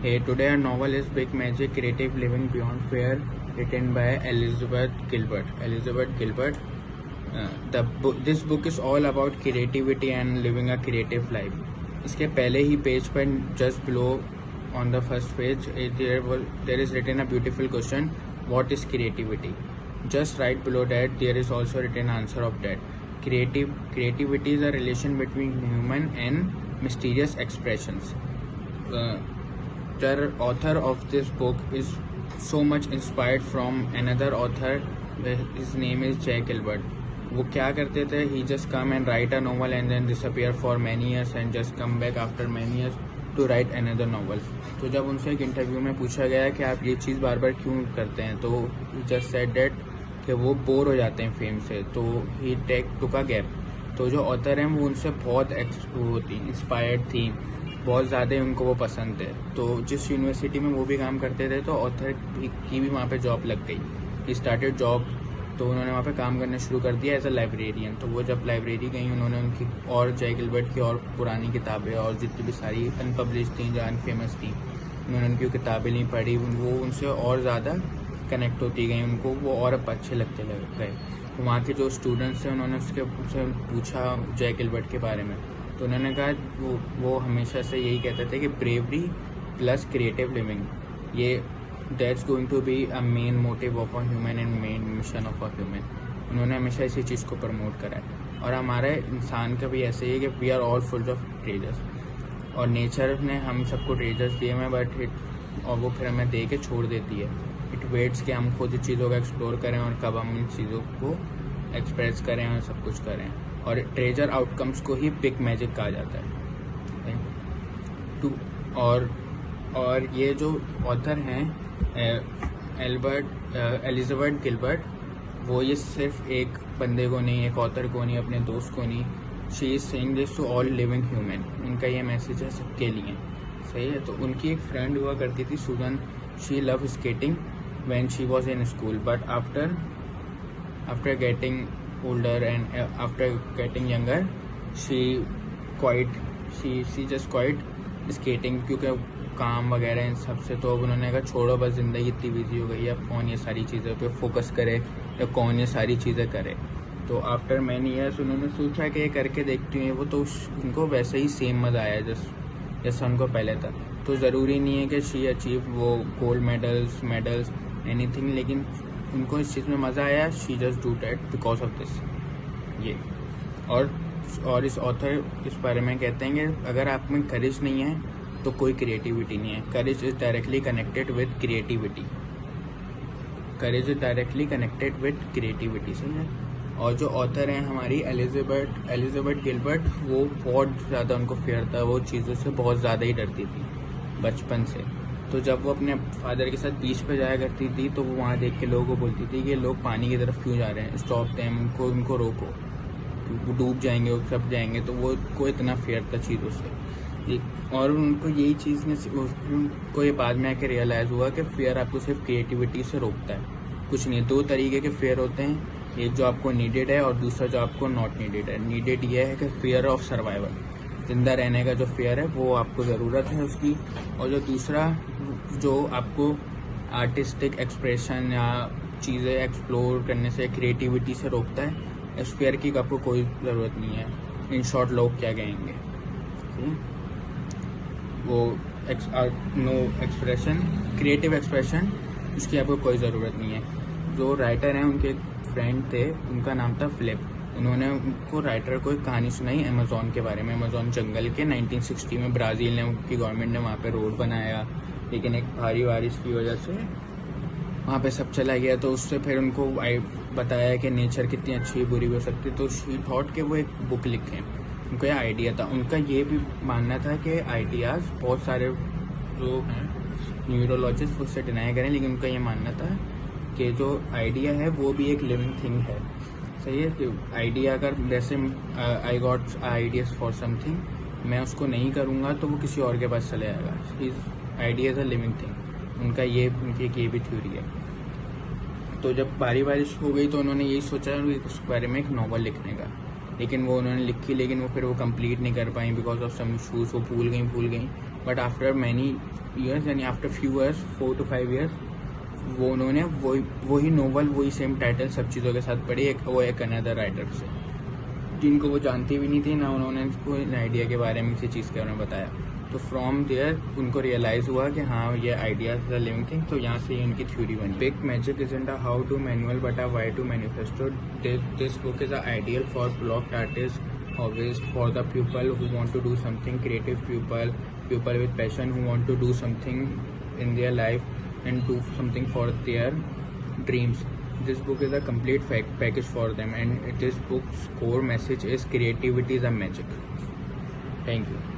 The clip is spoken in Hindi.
Hey, today our novel is Big Magic: Creative Living Beyond Fear, written by Elizabeth Gilbert. This book is all about creativity and living a creative life. इसके पहले ही पेज पर just below on the first page there is written a beautiful question: what is creativity? Just right below that there is also written answer of that. Creativity is a relation between human and mysterious expressions. The author of this book is so much inspired from another author. His name is Jack Gilbert. वो क्या करते थे? He just come and write a novel and then disappear for many years and just come back after many years to write another novel. तो जब उनसे एक इंटरव्यू में पूछा गया कि आप ये चीज़ बार बार क्यों करते हैं, तो he just said that कि वो बोर हो जाते हैं फेम से, तो he took a gap. तो जो ऑथर हैं वो उनसे बहुत इंस्पायर्ड थी, बहुत ज़्यादा उनको वो पसंद थे. तो जिस यूनिवर्सिटी में वो भी काम करते थे तो ऑथर की भी वहाँ पे जॉब लग गई. ही स्टार्टेड जॉब, तो उन्होंने वहाँ पे काम करना शुरू कर दिया एज अ लाइब्रेरियन. तो वो जब लाइब्रेरी गई, उन्होंने उनकी और जय गिलबर्ट की और पुरानी किताबें और जितनी भी सारी अनपब्लिश थी जो अनफेमस थी, उन्होंने उनकी किताबें नहीं पढ़ी. वो उनसे और ज़्यादा कनेक्ट होती गई, उनको वो और अच्छे लगते गए. तो वहाँ के जो स्टूडेंट्स थे उन्होंने उससे पूछा जय गिलबर्ट के बारे में. तो उन्होंने कहा वो हमेशा से यही कहते थे कि ब्रेवरी प्लस क्रिएटिव लिविंग, ये that's going to be a main motive of a human and main mission of a human. उन्होंने हमेशा इसी चीज़ को प्रमोट करा है. और हमारे इंसान का भी ऐसे ही है कि we are all full of treasures, और नेचर ने हम सबको ट्रेजर्स दिए हैं, बट और वो फिर हमें दे के छोड़ देती है. इट वेट्स कि हम खुद चीज़ों को एक्सप्लोर करें और कब हम इन चीज़ों को एक्सप्रेस करें और सब कुछ करें. और ट्रेजर आउटकम्स को ही बिग मैजिक कहा जाता है. और ये जो ऑथर हैं एलिजाबेथ गिलबर्ट, वो ये सिर्फ एक बंदे को नहीं, एक ऑथर को नहीं, अपने दोस्त को नहीं, she is saying this to all living human. उनका ये मैसेज है सबके लिए. सही है. तो उनकी एक फ्रेंड हुआ करती थी Susan. She love skating when she was in school, but after getting older and after getting younger she just quit skating, क्योंकि काम वगैरह इन सब से. तो अब उन्होंने कहा छोड़ो, बस ज़िंदगी इतनी बिजी हो गई है, अब कौन ये सारी चीज़ें पे फोकस करे या कौन ये सारी चीज़ें करे. तो आफ्टर मैनी ईयर्स उन्होंने सोचा कि ये करके देखती हैं. वो तो उनको वैसे ही सेम मज़ा आया जैसा उनको पहले था. तो ज़रूरी नहीं है कि शी अचीव वो गोल्ड मेडल्स एनीथिंग, लेकिन उनको इस चीज़ में मज़ा आया. She just do that because of this. ये और इस ऑथर इस बारे में कहते हैं कि अगर आप में करेज नहीं है तो कोई क्रिएटिविटी नहीं है. Courage is directly connected with creativity. सही है. और जो ऑथर हैं हमारी एलिजाबेथ गिलबर्ट, वो बहुत ज़्यादा उनको फेयर था, वो चीज़ों से बहुत ज़्यादा ही डरती थी बचपन से. तो जब वो अपने फादर के साथ बीच पे जाया करती थी तो वो वहाँ देख के लोगों को बोलती थी कि लोग पानी की तरफ क्यों जा रहे हैं, स्टॉप देम, उनको रोको, वो डूब जाएंगे, वो सब जाएंगे. तो वो को इतना फेयर था चीज़ों से. और उनको यही चीज़ ने उनको ये बाद में आके रियलाइज़ हुआ कि फेयर आपको सिर्फ क्रिएटिविटी से रोकता है, कुछ नहीं. दो तरीके के फेयर होते हैं, एक जो आपको नीडेड है और दूसरा जो आपको नॉट नीडेड है. नीडेड ये है कि फेयर ऑफ सर्वाइवल, जिंदा रहने का जो फेयर है वो आपको ज़रूरत है उसकी. और जो दूसरा जो आपको आर्टिस्टिक एक्सप्रेशन या चीज़ें एक्सप्लोर करने से, क्रिएटिविटी से रोकता है, इस फेयर की आपको कोई ज़रूरत नहीं है. इन शॉर्ट लोग क्या कहेंगे, वो नो एक्सप्रेशन, क्रिएटिव एक्सप्रेशन, उसकी आपको कोई ज़रूरत नहीं है. जो राइटर हैं उनके एक फ्रेंड थे, उनका नाम था फिलिप. उन्होंने उनको राइटर को एक कहानी सुनाई अमेज़ॉन के बारे में. अमेज़ॉन जंगल के 1960 में ब्राज़ील ने, उनकी गवर्नमेंट ने वहाँ पे रोड बनाया, लेकिन एक भारी बारिश की वजह से वहाँ पे सब चला गया. तो उससे फिर उनको बताया कि नेचर कितनी अच्छी बुरी हो सकती है. तो शी थॉट कि वो एक बुक लिखें. उनको यह आइडिया था. उनका ये भी मानना था कि आइडियाज़ बहुत सारे जो हैं न्यूरोलॉजिस्ट उससे डिनाई करें, लेकिन उनका ये मानना था कि जो आइडिया है वो भी एक लिविंग थिंग है. सही है. कि आइडिया अगर जैसे I got ideas for something, मैं उसको नहीं करूँगा तो वो किसी और के पास चले जाएगा. Idea is a living thing. उनकी ये भी थ्योरी है. तो जब बारिश हो गई तो उन्होंने यही सोचा उस बारे में एक नॉवल लिखने का. लेकिन वो उन्होंने लिखी, लेकिन वो फिर वो कंप्लीट नहीं कर पाई बिकॉज ऑफ सम इशूज़. वो भूल गई. But after many years, and after few years, 4 to 5 years, वो उन्होंने वही नोवेल, वही सेम टाइटल सब चीज़ों के साथ पढ़ी, एक अनदर राइटर से, जिनको वो जानती भी नहीं थी, ना उन्होंने कोई आइडिया के बारे में किसी चीज़ के बारे में बताया। तो फ्रॉम देयर उनको रियलाइज़ हुआ कि हाँ ये idea is a living thing, तो यहाँ से उनकी थ्योरी बनी। Big magic isn't a how to manual but a why to manifesto. This book is ideal for blocked artist, hobbyist, for the people who want to do something creative, people with passion who want to do something in their life and do something for their dreams. This book is a complete package for them, and this book's core message is creativity is a magic. Thank you.